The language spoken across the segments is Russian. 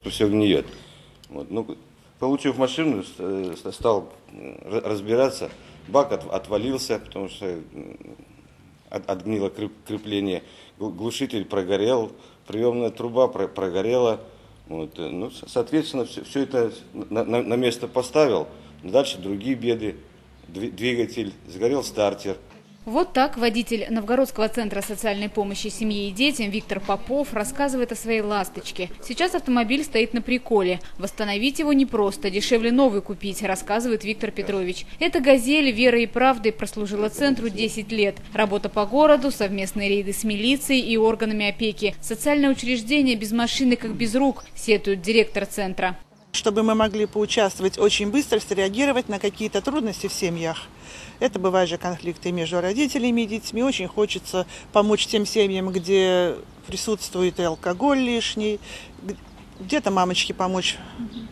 все гниет. Вот. Ну, получив машину, стал разбираться, бак отвалился, потому что отгнило крепление, глушитель прогорел, приемная труба прогорела. Вот. Ну, соответственно, все это на место поставил. Дальше другие беды. Двигатель, сгорел стартер. Вот так водитель Новгородского центра социальной помощи семье и детям Виктор Попов рассказывает о своей «Ласточке». Сейчас автомобиль стоит на приколе. Восстановить его непросто, дешевле новый купить, рассказывает Виктор Петрович. Эта «Газель» верой и правдой прослужила центру 10 лет. Работа по городу, совместные рейды с милицией и органами опеки. Социальное учреждение без машины как без рук, сетует директор центра. Чтобы мы могли поучаствовать очень быстро, среагировать на какие-то трудности в семьях. Это бывают же конфликты между родителями и детьми. Очень хочется помочь тем семьям, где присутствует и алкоголь лишний, где-то мамочке помочь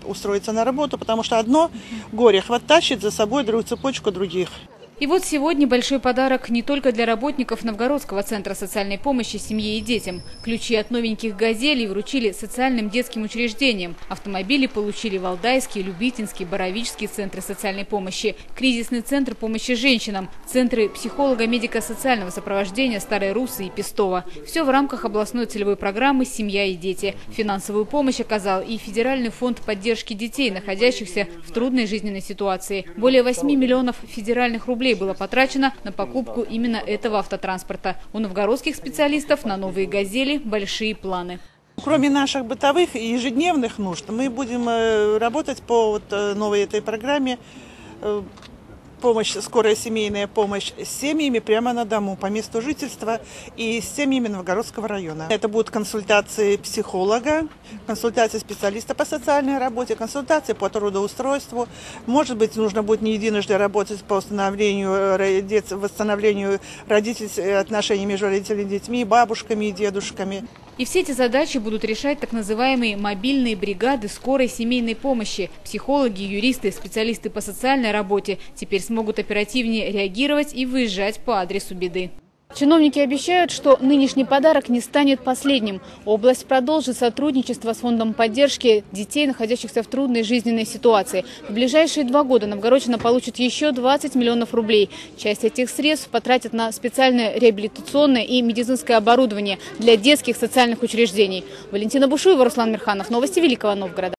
устроиться на работу, потому что одно горе тащит за собой цепочку других. И вот сегодня большой подарок не только для работников Новгородского центра социальной помощи семье и детям. Ключи от новеньких «Газелей» вручили социальным детским учреждениям. Автомобили получили Валдайский, Любитинский, Боровический центры социальной помощи, кризисный центр помощи женщинам, центры психолого-медико-социального сопровождения Старой Руссы и Пестово. Все в рамках областной целевой программы «Семья и дети». Финансовую помощь оказал и Федеральный фонд поддержки детей, находящихся в трудной жизненной ситуации. Более 8 миллионов федеральных рублей было потрачено на покупку именно этого автотранспорта. У новгородских специалистов на новые «Газели» большие планы. Кроме наших бытовых и ежедневных нужд, мы будем работать по новой этой программе скорая семейная помощь с семьями прямо на дому, по месту жительства и с семьями Новгородского района. Это будут консультации психолога, консультации специалиста по социальной работе, консультации по трудоустройству. Может быть, нужно будет не единожды работать по восстановлению родительских отношений между родителями и детьми, бабушками и дедушками. И все эти задачи будут решать так называемые мобильные бригады скорой семейной помощи. Психологи, юристы, специалисты по социальной работе теперь смогут оперативнее реагировать и выезжать по адресу беды. Чиновники обещают, что нынешний подарок не станет последним. Область продолжит сотрудничество с фондом поддержки детей, находящихся в трудной жизненной ситуации. В ближайшие 2 года Новгородчина получит еще 20 миллионов рублей. Часть этих средств потратят на специальное реабилитационное и медицинское оборудование для детских социальных учреждений. Валентина Бушуева, Руслан Мирханов. Новости Великого Новгорода.